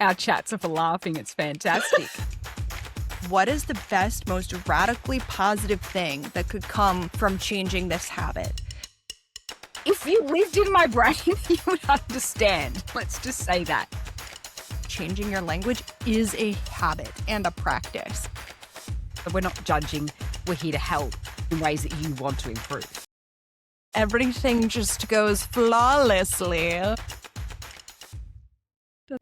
Our chats are for laughing. It's fantastic. What is the best, most radically positive thing that could come from changing this habit? If you lived in my brain, you would understand. Let's just say that. Changing your language is a habit and a practice. We're not judging. We're here to help in ways that you want to improve. Everything just goes flawlessly.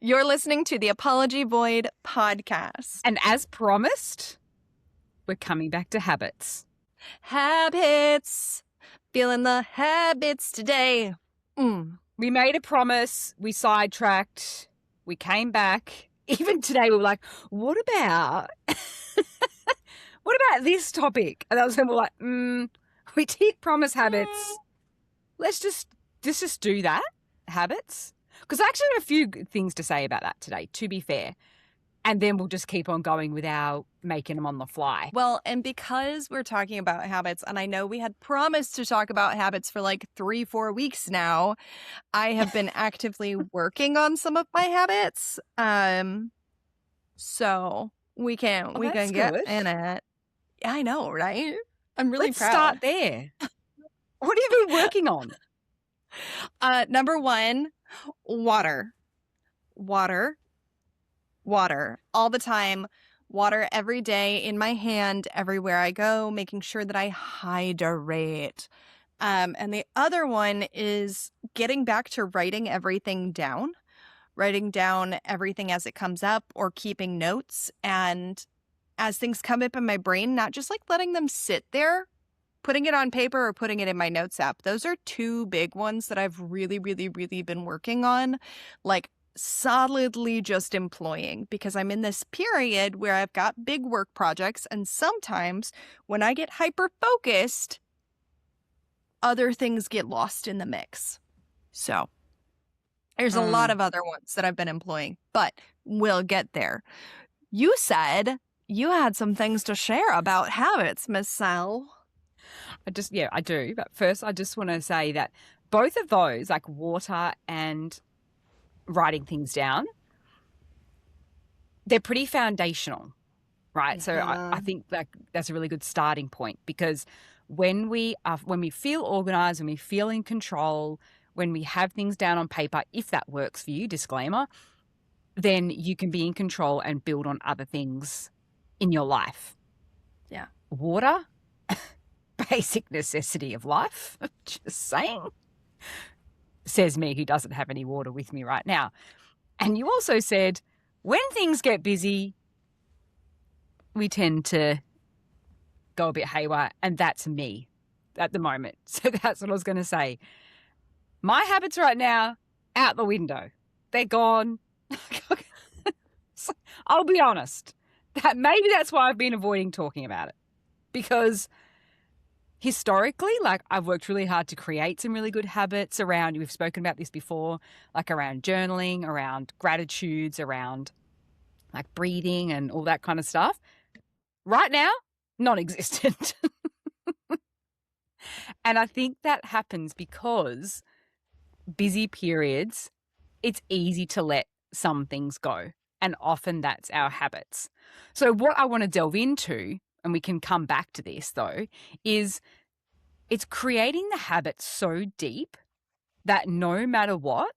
You're listening to the Apology Void podcast. And as promised, we're coming back to habits. Habits. Feeling the habits today. We made a promise. We sidetracked. We came back. Even today, we were like, what about this topic? And that was when we're like, we did promise habits. Let's just do that. Habits. Because I actually have a few good things to say about that today, to be fair. And then we'll just keep on going without making them on the fly. Well, and because we're talking about habits, and I know we had promised to talk about habits for like 3-4 weeks now, I have been actively working on some of my habits. So we can get in it. Yeah, I know, right? I'm really Let's proud. start there. What have you been working on? Number 1, water. Water all the time. Water every day in my hand, everywhere I go, making sure that I hydrate. And the other one is getting back to writing everything down everything as it comes up or keeping notes. And as things come up in my brain, not just like letting them sit there, putting it on paper or putting it in my notes app. Those are 2 big ones that I've really, really, really been working on. Like, solidly just employing, because I'm in this period where I've got big work projects, and sometimes when I get hyper focused, other things get lost in the mix. So there's a lot of other ones that I've been employing, but we'll get there. You said you had some things to share about habits, Miss Sal. I do. But first, I just want to say that both of those, like water and writing things down, they're pretty foundational, right? Yeah. So I think that's a really good starting point, because when we feel organized, when we feel in control, when we have things down on paper, if that works for you, disclaimer, then you can be in control and build on other things in your life. Yeah. Water, basic necessity of life, just saying. Says me, who doesn't have any water with me right now. And you also said, when things get busy, we tend to go a bit haywire, and that's me at the moment. So that's what I was going to say. My habits right now, out the window. They're gone. I'll be honest. Maybe that's why I've been avoiding talking about it. Because historically, like, I've worked really hard to create some really good habits around, we've spoken about this before, like around journaling, around gratitudes, around like breathing and all that kind of stuff. Right now, non-existent. And I think that happens because busy periods, it's easy to let some things go. And often that's our habits. So what I want to delve into, and we can come back to this though, is it's creating the habit so deep that no matter what,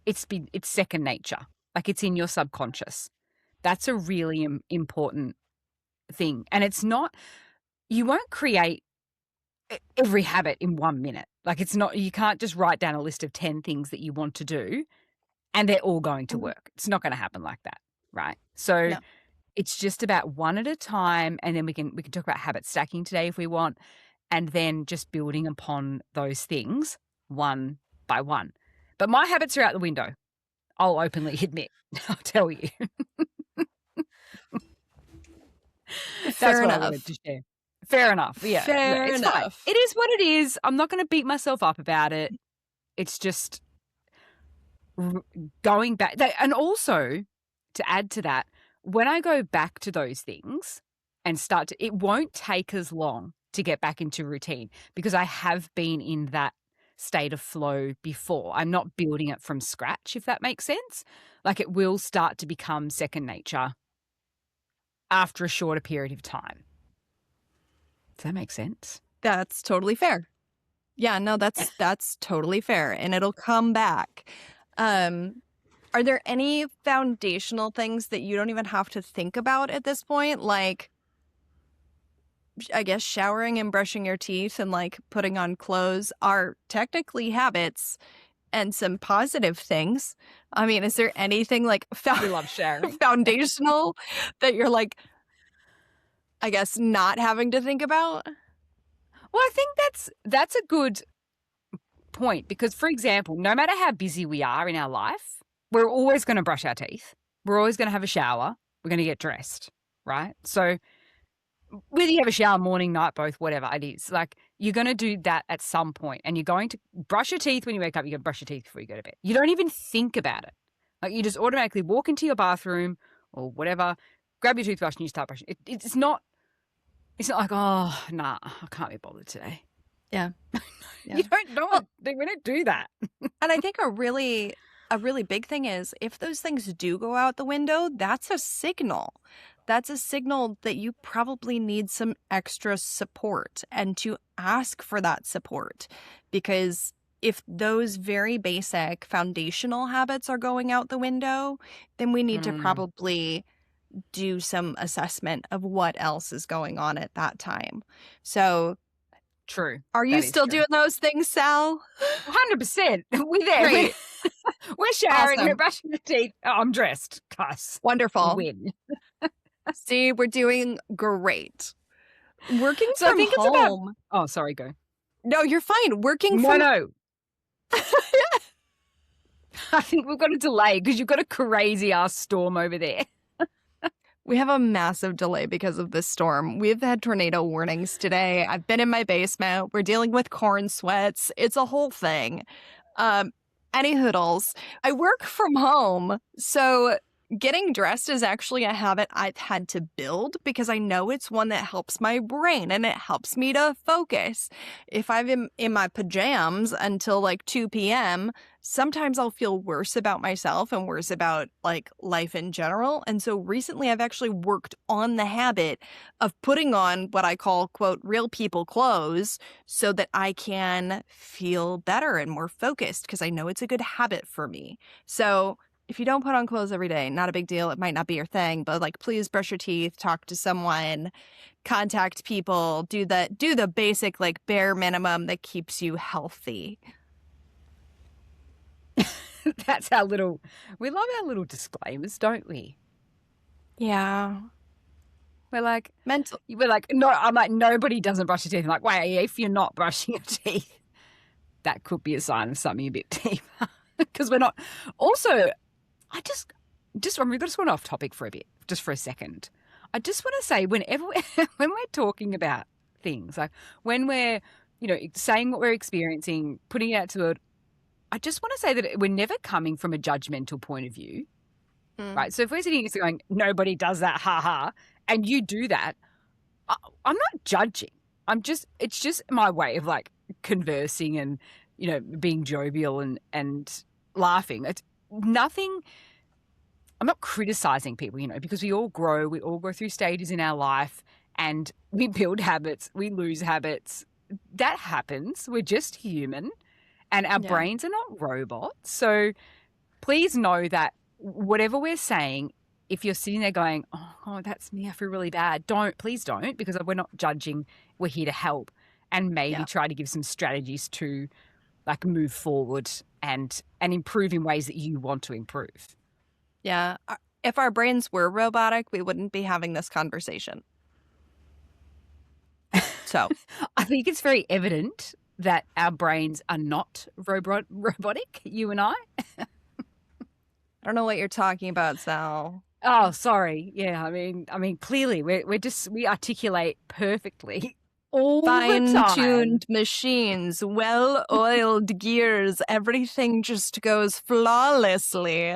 it's second nature. Like, it's in your subconscious. That's a really important thing. And it's not, you won't create every habit in 1 minute. Like, it's not, you can't just write down a list of 10 things that you want to do and they're all going to work. It's not going to happen like that, right? So No. It's just about one at a time, and then we can talk about habit stacking today if we want, and then just building upon those things one by one. But my habits are out the window. I'll openly admit. I'll tell you. That's Fair what enough. I wanted to share. Fair enough. Yeah. Fair it's enough. Fine. It is what it is. I'm not going to beat myself up about it. It's just going back. And also, to add to that, when I go back to those things and it won't take as long to get back into routine, because I have been in that state of flow before. I'm not building it from scratch, if that makes sense. Like it will start to become second nature after a shorter period of time. Does that make sense? That's totally fair. Yeah, no, that's totally fair, and it'll come back. Are there any foundational things that you don't even have to think about at this point? Like, I guess showering and brushing your teeth and like putting on clothes are technically habits and some positive things. I mean, is there anything like We love showering. foundational that you're like, I guess, not having to think about? Well, I think that's a good point because, for example, no matter how busy we are in our life, we're always going to brush our teeth. We're always going to have a shower. We're going to get dressed, right? So whether you have a shower morning, night, both, whatever it is, like you're going to do that at some point, and you're going to brush your teeth when you wake up. You're going to brush your teeth before you go to bed. You don't even think about it. Like you just automatically walk into your bathroom or whatever, grab your toothbrush and you start brushing. It's not like, oh, nah, I can't be bothered today. Yeah. Yeah. You don't know it. We don't do that. And I think a really big thing is if those things do go out the window, that's a signal. That's a signal that you probably need some extra support and to ask for that support. Because if those very basic foundational habits are going out the window, then we need to probably do some assessment of what else is going on at that time. So true. Are you still doing those things, Sal? 100%. We're there. Great. We're showering. Awesome. We're brushing our teeth. Oh, I'm dressed. Cuss. Wonderful. Win. See, we're doing great. Working So I from think it's home. Oh, sorry, go. No, you're fine. Working from No. I think we've got a delay because you've got a crazy ass storm over there. We have a massive delay because of this storm. We've had tornado warnings today. I've been in my basement. We're dealing with corn sweats. It's a whole thing. Any hoodles. I work from home, so getting dressed is actually a habit I've had to build because I know it's one that helps my brain and it helps me to focus. If I'm in my pajamas until like 2 p.m., sometimes I'll feel worse about myself and worse about like life in general. And so recently I've actually worked on the habit of putting on what I call, quote, real people clothes so that I can feel better and more focused because I know it's a good habit for me. So if you don't put on clothes every day, not a big deal. It might not be your thing, but like, please brush your teeth, talk to someone, contact people, do the basic, like bare minimum that keeps you healthy. That's we love our little disclaimers, don't we? Yeah. We're like, Mental. no, I'm like, nobody doesn't brush your teeth. I'm like, wait, if you're not brushing your teeth, that could be a sign of something a bit deeper. Because we're not. Also, I just we got to go off topic for a bit, just for a second. I just want to say, when we're talking about things, like when we're, saying what we're experiencing, putting it out to the world, I just want to say that we're never coming from a judgmental point of view, right? So if we're sitting here going, nobody does that, ha ha, and you do that, I'm not judging. It's just my way of like conversing and, being jovial and laughing. It's nothing. I'm not criticizing people, because we all grow through stages in our life and we build habits, we lose habits. That happens. We're just human and our brains are not robots. So please know that whatever we're saying, if you're sitting there going, oh, that's me, I feel really bad, please don't, because we're not judging. We're here to help and maybe try to give some strategies to like move forward and improve in ways that you want to improve. Yeah. If our brains were robotic, we wouldn't be having this conversation. So I think it's very evident that our brains are not robotic, you and I. I don't know what you're talking about, Sal. Oh, sorry. Yeah, I mean, clearly we articulate perfectly all the time. Fine-tuned machines, well-oiled gears, everything just goes flawlessly.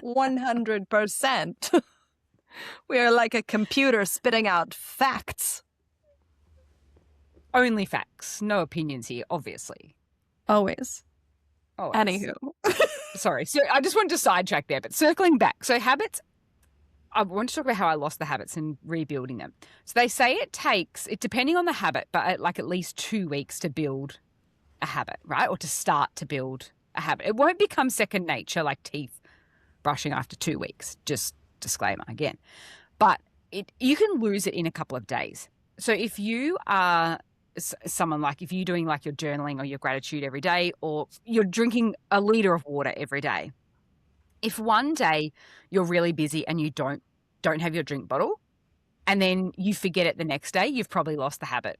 100%. We are like a computer spitting out facts. Only facts, no opinions here, obviously. Always. Oh, Anywho. sorry. So I just wanted to sidetrack there, but circling back. So habits, I want to talk about how I lost the habits and rebuilding them. So they say it takes, it depending on the habit, but like at least 2 weeks to build a habit, right? Or to start to build a habit. It won't become second nature like teeth brushing after 2 weeks. Just disclaimer again. But you can lose it in a couple of days. So if you are someone like, if you're doing like your journaling or your gratitude every day, or you're drinking a liter of water every day, if one day you're really busy and you don't have your drink bottle, and then you forget it the next day, you've probably lost the habit,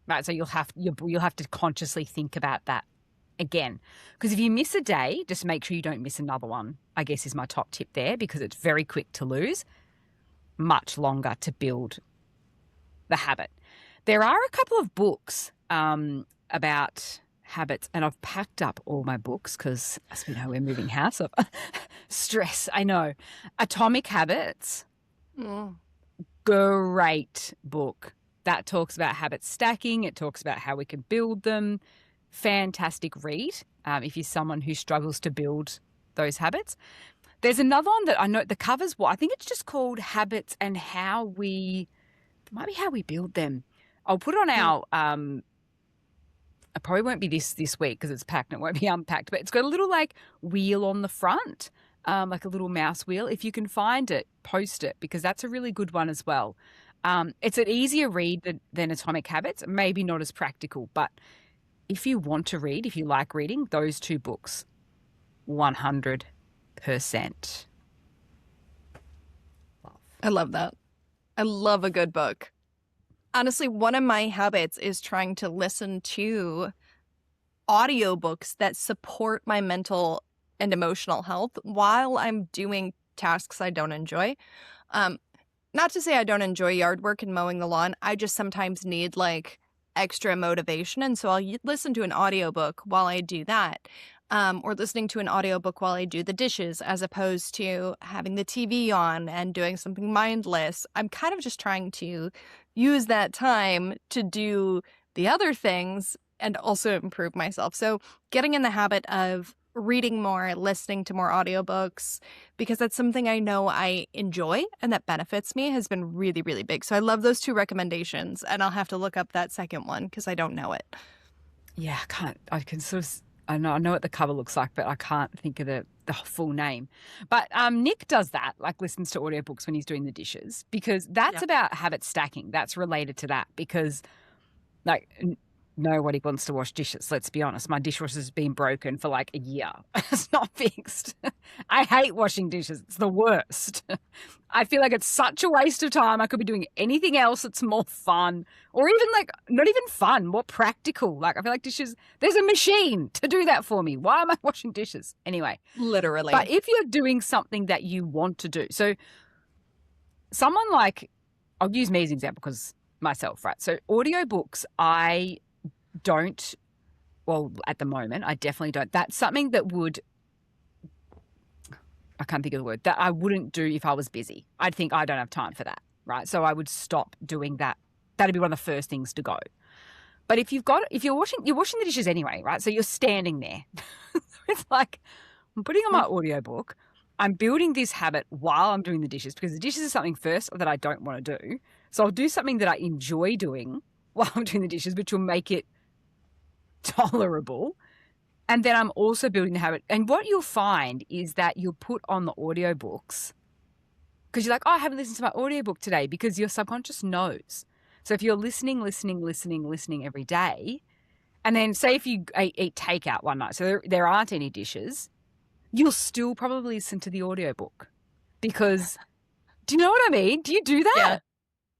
right? So you'll have to consciously think about that again, because if you miss a day, just make sure you don't miss another one, I guess is my top tip there, because it's very quick to lose, much longer to build the habit. There are a couple of books about habits, and I've packed up all my books because, as we know, we're moving house. Stress, I know. Atomic Habits, great book. That talks about habit stacking. It talks about how we can build them. Fantastic read if you're someone who struggles to build those habits. There's another one that I know the cover's I think it's just called Habits and How We, it might be How We Build Them. I'll put it on our it probably won't be this week because it's packed and it won't be unpacked, but it's got a little like wheel on the front, like a little mouse wheel. If you can find it, post it, because that's a really good one as well. It's an easier read than Atomic Habits, maybe not as practical, but if you want to read, if you like reading, those two books, 100%. I love that. I love a good book. Honestly, one of my habits is trying to listen to audiobooks that support my mental and emotional health while I'm doing tasks I don't enjoy. Not to say I don't enjoy yard work and mowing the lawn. I just sometimes need like extra motivation. And so I'll listen to an audiobook while I do that. Or listening to an audiobook while I do the dishes, as opposed to having the TV on and doing something mindless. I'm kind of just trying to use that time to do the other things and also improve myself. So getting in the habit of reading more, listening to more audiobooks, because that's something I know I enjoy and that benefits me, has been really, really big. So I love those two recommendations, and I'll have to look up that second one because I don't know it. Yeah, I can sort of, I know what the cover looks like, but I can't think of the full name. But Nick does that, like listens to audiobooks when he's doing the dishes, because that's about habit stacking. That's related to that, because like nobody wants to wash dishes. Let's be honest. My dishwasher's been broken for like a year. It's not fixed. I hate washing dishes. It's the worst. I feel like it's such a waste of time. I could be doing anything else that's more fun, or even like not even fun, more practical. Like I feel like dishes, there's a machine to do that for me. Why am I washing dishes? Anyway. Literally. But if you're doing something that you want to do, so someone like, I'll use me as an example because myself, right? So audiobooks, I don't, well, at the moment, I definitely don't. That's something that I can't think of the word, that I wouldn't do if I was busy. I'd think I don't have time for that, right? So I would stop doing that. That'd be one of the first things to go. But if you're washing the dishes anyway, right? So you're standing there. It's like, I'm putting on my audiobook. I'm building this habit while I'm doing the dishes, because the dishes is something first that I don't want to do. So I'll do something that I enjoy doing while I'm doing the dishes, which will make it tolerable. And then I'm also building the habit. And what you'll find is that you'll put on the audiobooks because you're like, oh, I haven't listened to my audiobook today, because your subconscious knows. So if you're listening every day, and then say if you eat takeout one night, so there aren't any dishes, you'll still probably listen to the audiobook, because do you know what I mean? Do you do that? Yeah.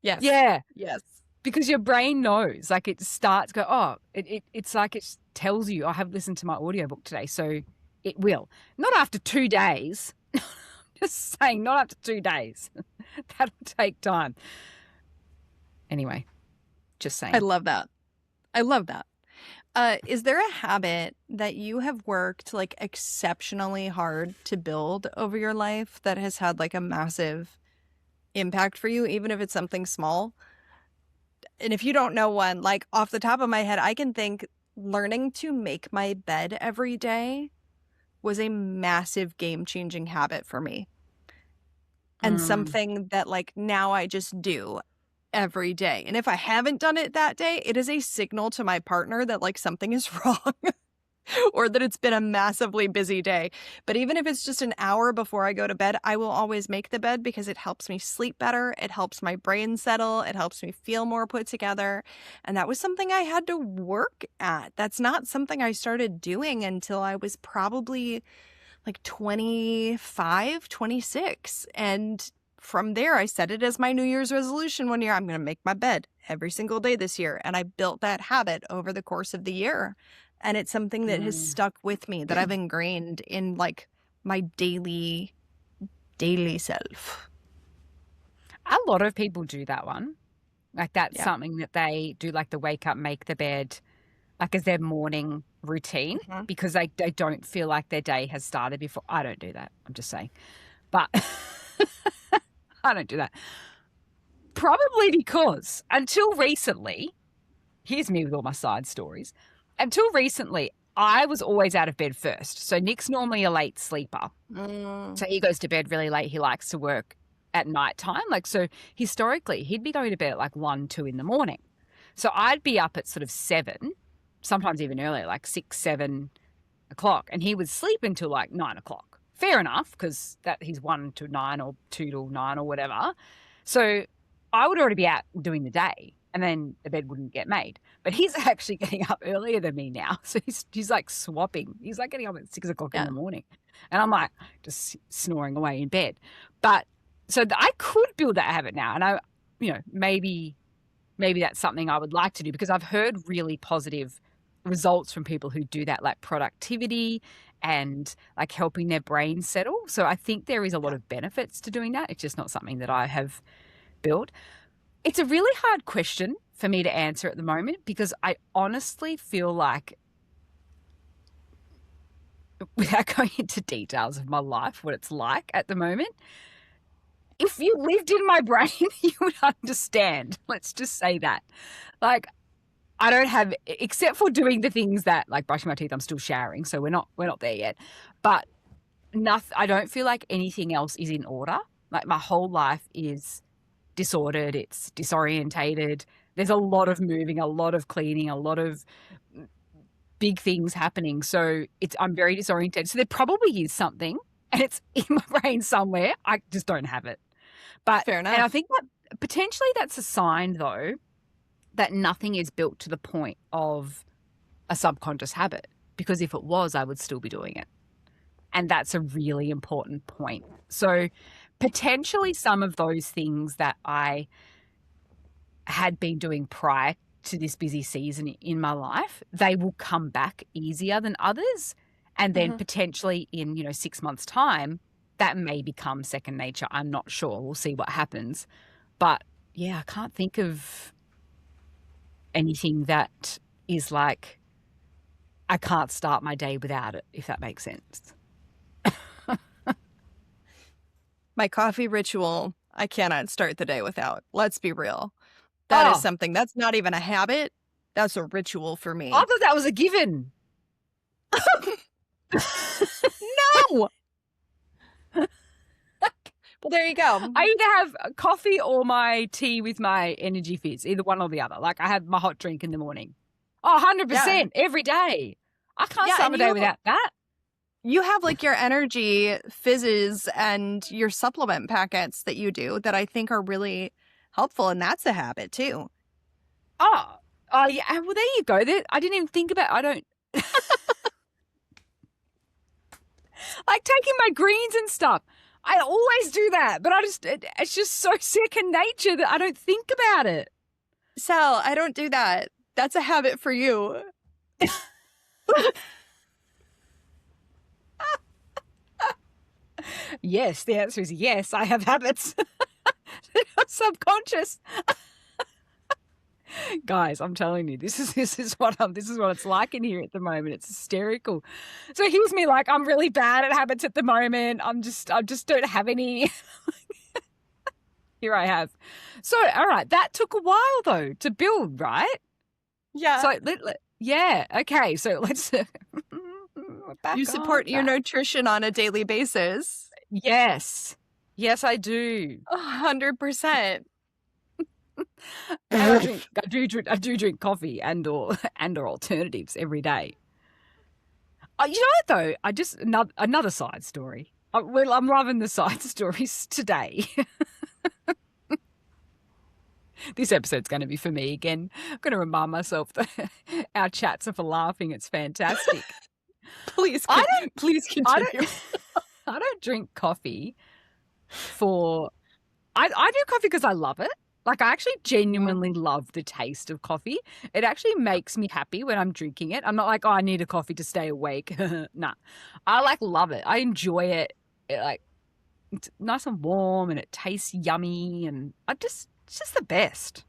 Yes. Yeah. Yes. Because your brain knows, like it starts go, oh, it's like it tells you, I have listened to my audiobook today, so it will. Not after 2 days. Just saying, not after 2 days. That'll take time. Anyway, just saying. I love that. Is there a habit that you have worked like exceptionally hard to build over your life that has had like a massive impact for you, even if it's something small? And if you don't know one, like off the top of my head, I can think learning to make my bed every day was a massive game-changing habit for me, and Mm. something that, like, now I just do every day. And if I haven't done it that day, it is a signal to my partner that, like, something is wrong or that it's been a massively busy day. But even if it's just an hour before I go to bed, I will always make the bed because it helps me sleep better. It helps my brain settle. It helps me feel more put together. And that was something I had to work at. That's not something I started doing until I was probably like 25, 26. And from there, I set it as my New Year's resolution one year. I'm going to make my bed every single day this year. And I built that habit over the course of the year. And it's something that has Mm. stuck with me, that I've ingrained in like my daily self. A lot of people do that one. Like that's Yeah. something that they do, like the wake up, make the bed, like as their morning routine, Mhm. because they don't feel like their day has started before. I don't do that. I'm just saying. But I don't do that. Probably because until recently, here's me with all my side stories. Until recently, I was always out of bed first. So Nick's normally a late sleeper. Mm. So he goes to bed really late. He likes to work at night time. Like, so historically, he'd be going to bed at like 1, 2 in the morning. So I'd be up at sort of 7, sometimes even earlier, like 6, 7 o'clock. And he would sleep until like 9 o'clock. Fair enough, because that he's 1 to 9 or 2 to 9 or whatever. So I would already be out doing the day and then the bed wouldn't get made. But he's actually getting up earlier than me now. So he's like swapping. He's like getting up at 6 o'clock in Yeah. the morning. And I'm like just snoring away in bed. But so I could build that habit now. And I, maybe that's something I would like to do, because I've heard really positive results from people who do that, like productivity and like helping their brain settle. So I think there is a lot Yeah. of benefits to doing that. It's just not something that I have built. It's a really hard question for me to answer at the moment, because I honestly feel like, without going into details of my life, what it's like at the moment, if you lived in my brain, you would understand. Let's just say that. Like, I don't have, except for doing the things that, like brushing my teeth, I'm still showering, so we're not there yet. But nothing. I don't feel like anything else is in order. Like my whole life is disordered. It's disorientated. There's a lot of moving, a lot of cleaning, a lot of big things happening. So I'm very disorientated. So there probably is something, and it's in my brain somewhere. I just don't have it. But Fair enough. And I think that potentially that's a sign, though, that nothing is built to the point of a subconscious habit. Because if it was, I would still be doing it. And that's a really important point. So potentially some of those things that I had been doing prior to this busy season in my life, they will come back easier than others. And then potentially in, 6 months' time, that may become second nature. I'm not sure. We'll see what happens. But yeah, I can't think of anything that is like, I can't start my day without it, if that makes sense. My coffee ritual, I cannot start the day without. Let's be real. That is something. That's not even a habit. That's a ritual for me. I thought that was a given. No! Well, there you go. I either have coffee or my tea with my energy fizz, either one or the other. Like I have my hot drink in the morning. Oh, 100% every day. I can't start my day without that. You have like your energy fizzes and your supplement packets that you do that I think are really helpful. And that's a habit too. Oh yeah. Well, there you go. I didn't even think about, I don't like taking my greens and stuff. I always do that, but it's just so second nature that I don't think about it. Sal, I don't do that. That's a habit for you. Yes, the answer is yes. I have habits. Subconscious. Guys, I'm telling you, this is what it's like in here at the moment. It's hysterical. So here's me like, I'm really bad at habits at the moment. I just don't have any. Here I have. So, all right, that took a while though to build, right? Yeah. So Yeah. Okay. So let's we're You back on support your track. nutrition on a daily basis. Yes. Yes, I do. 100%. And I do drink coffee and or and or alternatives every day. You know what though? I just another side story. Well, I'm loving the side stories today. This episode's going to be for me again. I'm going to remind myself that our chats are for laughing. It's fantastic. Please, I don't. please I continue. don't. I don't drink coffee for. I do coffee because I love it. Like I actually genuinely love the taste of coffee. It actually makes me happy when I'm drinking it. I'm not like, oh, I need a coffee to stay awake. Nah, I like love it. I enjoy it. Like it's nice and warm and it tastes yummy and it's just the best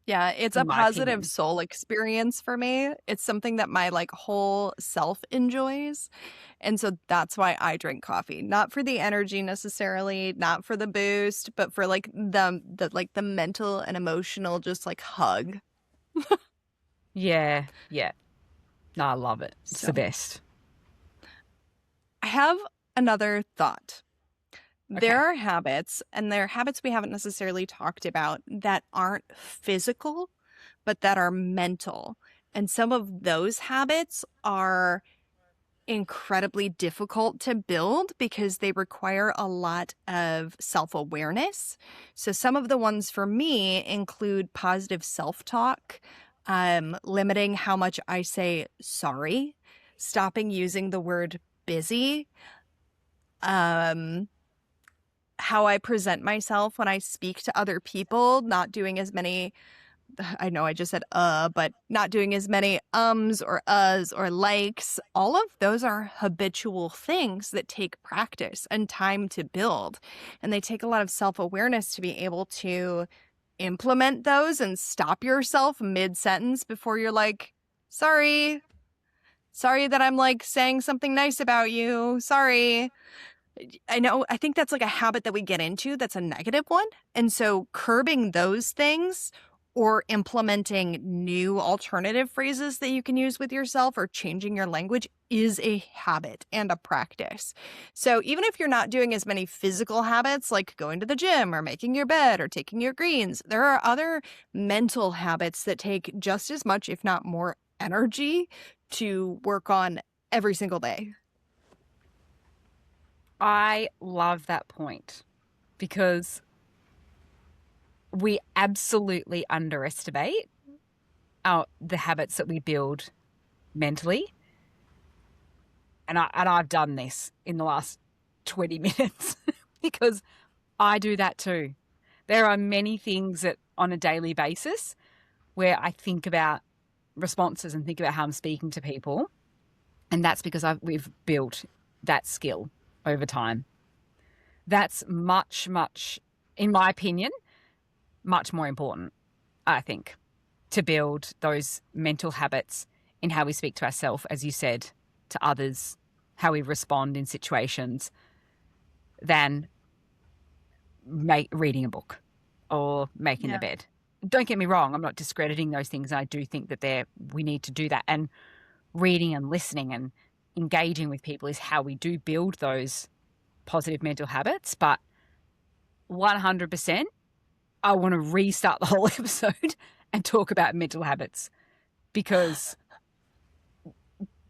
Yeah, it's a in my positive opinion. soul experience for me. It's something that my like whole self enjoys. And so that's why I drink coffee. Not for the energy necessarily, not for the boost, but for like the mental and emotional just like hug. Yeah, yeah. No, I love it. It's the So best. I have another thought. There Okay. are habits, and there are habits we haven't necessarily talked about that aren't physical, but that are mental. And some of those habits are incredibly difficult to build because they require a lot of self awareness. So, some of the ones for me include positive self talk, limiting how much I say sorry, stopping using the word busy, um, how I present myself when I speak to other people, not doing as many I know I just said but not doing as many ums or uhs or likes. All of those are habitual things that take practice and time to build. And they take a lot of self-awareness to be able to implement those and stop yourself mid-sentence before you're like, sorry, sorry that I'm like saying something nice about you. Sorry. I know, I think that's like a habit that we get into that's a negative one. And so curbing those things or implementing new alternative phrases that you can use with yourself or changing your language is a habit and a practice. So even if you're not doing as many physical habits like going to the gym or making your bed or taking your greens, there are other mental habits that take just as much, if not more, energy to work on every single day. I love that point because we absolutely underestimate the habits that we build mentally. And I've done this in the last 20 minutes because I do that too. There are many things that on a daily basis where I think about responses and think about how I'm speaking to people. And that's because we've built that skill over time. That's much, much, in my opinion, much more important, I think, to build those mental habits in how we speak to ourselves, as you said, to others, how we respond in situations, than reading a book or making the Yeah. bed. Don't get me wrong, I'm not discrediting those things. I do think that we need to do that. And reading and listening and engaging with people is how we do build those positive mental habits. But 100%, I want to restart the whole episode and talk about mental habits because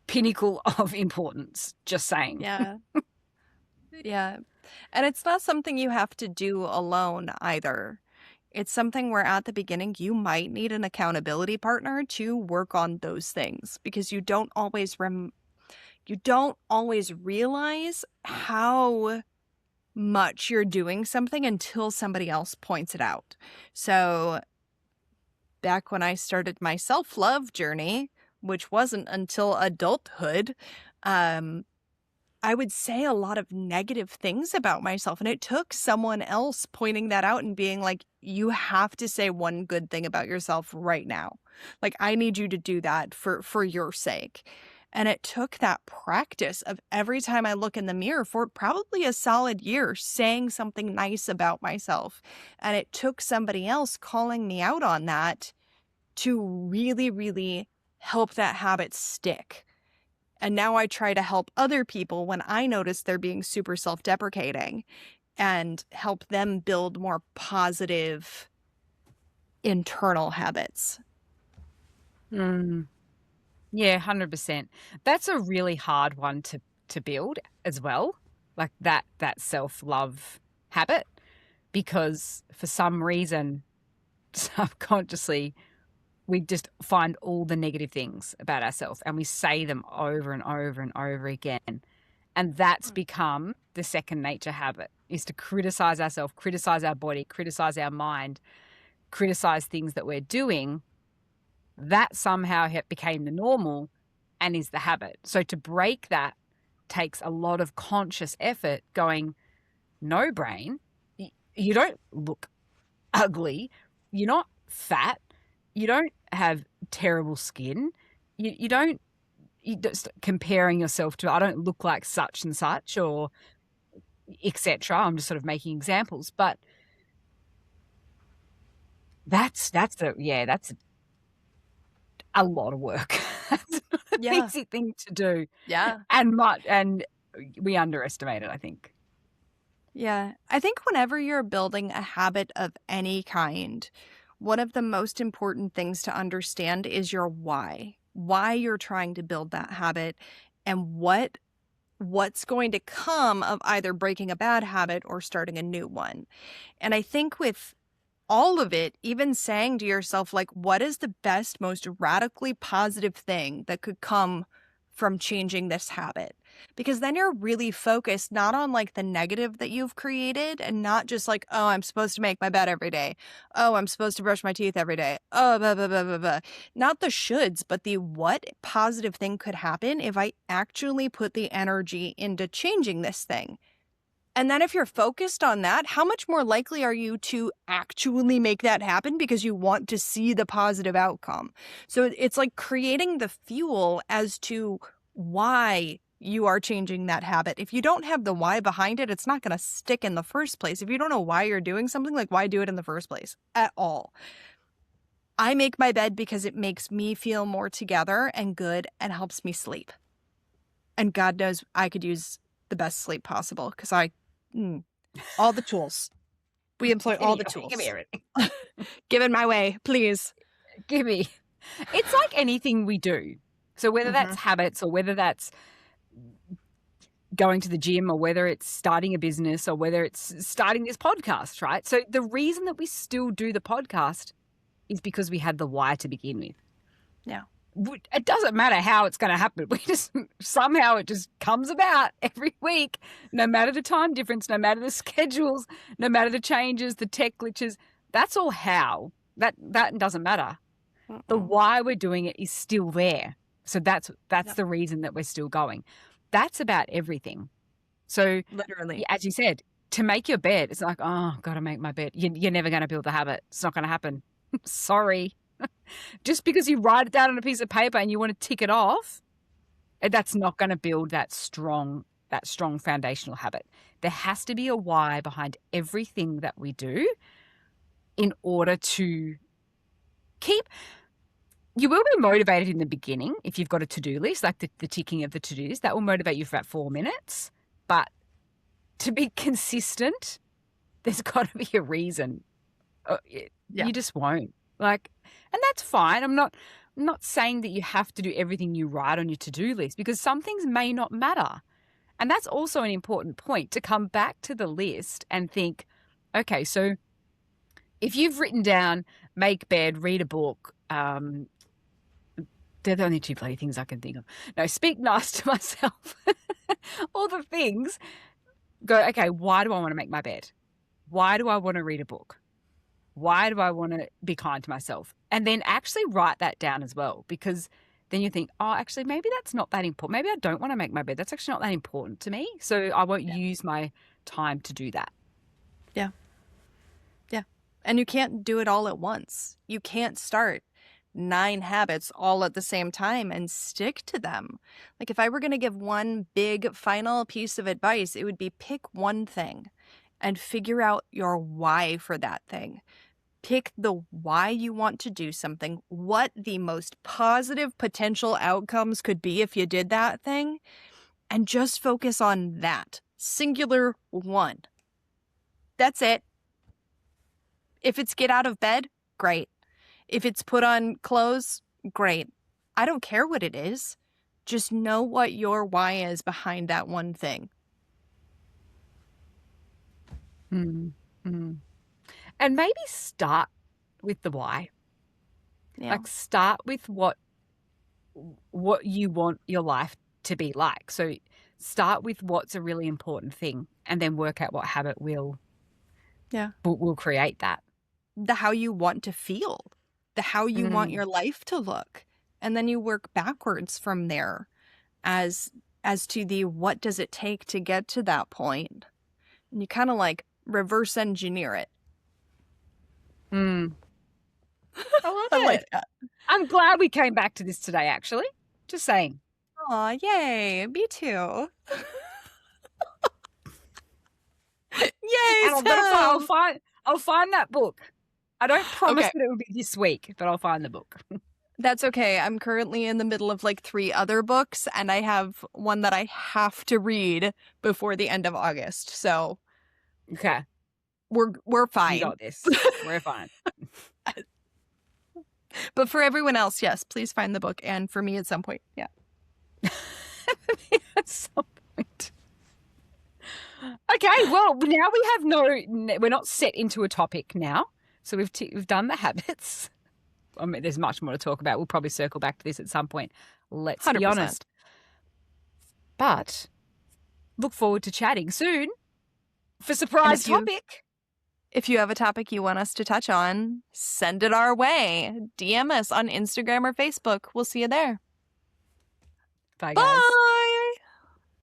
pinnacle of importance, just saying. Yeah. Yeah. And it's not something you have to do alone either. It's something where at the beginning you might need an accountability partner to work on those things because you don't always realize how much you're doing something until somebody else points it out. So back when I started my self-love journey, which wasn't until adulthood, um I would say a lot of negative things about myself, and it took someone else pointing that out and being like, "You have to say one good thing about yourself right now. Like, I need you to do that for your sake." And it took that practice of every time I look in the mirror for probably a solid year saying something nice about myself. And it took somebody else calling me out on that to really, really help that habit stick. And now I try to help other people when I notice they're being super self-deprecating and help them build more positive internal habits. Mm. Yeah, 100%. That's a really hard one to build as well, like that self-love habit, because for some reason, subconsciously, we just find all the negative things about ourselves and we say them over and over and over again. And that's become the second nature habit, is to criticize ourselves, criticize our body, criticize our mind, criticize things that we're doing. That somehow became the normal and is the habit. So to break that takes a lot of conscious effort going, no, brain, you don't look ugly. You're not fat. You don't have terrible skin. You don't just comparing yourself to, I don't look like such and such, or etc. I'm just sort of making examples, but that's a lot of work. That's not an Yeah. easy thing to do. Yeah. And we underestimate it, I think. Yeah. I think whenever you're building a habit of any kind, one of the most important things to understand is your why you're trying to build that habit, and what's going to come of either breaking a bad habit or starting a new one. And I think with all of it, even saying to yourself, like, what is the best, most radically positive thing that could come from changing this habit? Because then you're really focused not on like the negative that you've created, and not just like, oh, I'm supposed to make my bed every day. Oh, I'm supposed to brush my teeth every day. Oh, blah, blah, blah, blah, blah. Not the shoulds, but the what positive thing could happen if I actually put the energy into changing this thing. And then if you're focused on that, how much more likely are you to actually make that happen because you want to see the positive outcome? So it's like creating the fuel as to why you are changing that habit. If you don't have the why behind it, it's not going to stick in the first place. If you don't know why you're doing something, like, why do it in the first place at all? I make my bed because it makes me feel more together and good and helps me sleep. And God knows I could use the best sleep possible because all the tools. We employ all the tools. Give me everything. Give it my way, please. Give me. It's like anything we do. So whether that's habits, or whether that's going to the gym, or whether it's starting a business, or whether it's starting this podcast, right? So the reason that we still do the podcast is because we had the why to begin with. Yeah. It doesn't matter how it's going to happen. We just somehow it just comes about every week, no matter the time difference, no matter the schedules, no matter the changes, the tech glitches. That's all how. That doesn't matter. The why we're doing it is still there. So that's the reason that we're still going. That's about everything. So Literally, as you said, to make your bed, it's like, oh, I've got to make my bed. You're never going to build the habit. It's not going to happen. Sorry. Just because you write it down on a piece of paper and you want to tick it off, that's not going to build that strong foundational habit. There has to be a why behind everything that we do in order to keep. You will be motivated in the beginning if you've got a to-do list, like the ticking of the to-dos. That will motivate you for about 4 minutes. But to be consistent, there's got to be a reason. You just won't. And that's fine. I'm not saying that you have to do everything you write on your to-do list, because some things may not matter. And that's also an important point, to come back to the list and think, okay, so if you've written down make bed, read a book, they're the only two bloody things I can think of. No, speak nice to myself. All the things. Go, okay, why do I want to make my bed? Why do I want to read a book? Why do I want to be kind to myself? And then actually write that down as well, because then you think, oh, actually, maybe that's not that important. Maybe I don't want to make my bed. That's actually not that important to me. So I won't use my time to do that. Yeah. Yeah. And you can't do it all at once. You can't start 9 habits all at the same time and stick to them. Like, if I were going to give one big final piece of advice, it would be pick one thing and figure out your why for that thing. Pick the why you want to do something, what the most positive potential outcomes could be if you did that thing, and just focus on that. Singular one. That's it. If it's get out of bed, great. If it's put on clothes, great. I don't care what it is. Just know what your why is behind that one thing. And maybe start with the why. Yeah. Like start with what you want your life to be like. So start with what's a really important thing and then work out what habit will create that. The how you want to feel, the how you want your life to look. And then you work backwards from there as to the what does it take to get to that point. And you kind of like reverse engineer it. I love I it. like that. I'm glad we came back to this today, actually. Just saying. Aw, yay. Me too. Yay, And I'll find that book. I don't promise that it will be this week, but I'll find the book. That's okay. I'm currently in the middle of like 3 other books, and I have one that I have to read before the end of August. So Okay. We're fine. You got this. We're fine. But for everyone else, yes, please find the book. And for me at some point, yeah. At some point. Okay, well, now we have we're not set into a topic now. So we've done the habits. I mean, there's much more to talk about. We'll probably circle back to this at some point. Let's 100%. be honest. But look forward to chatting soon for surprise topic. If you have a topic you want us to touch on, send it our way. DM us on Instagram or Facebook. We'll see you there. Bye, guys. Bye.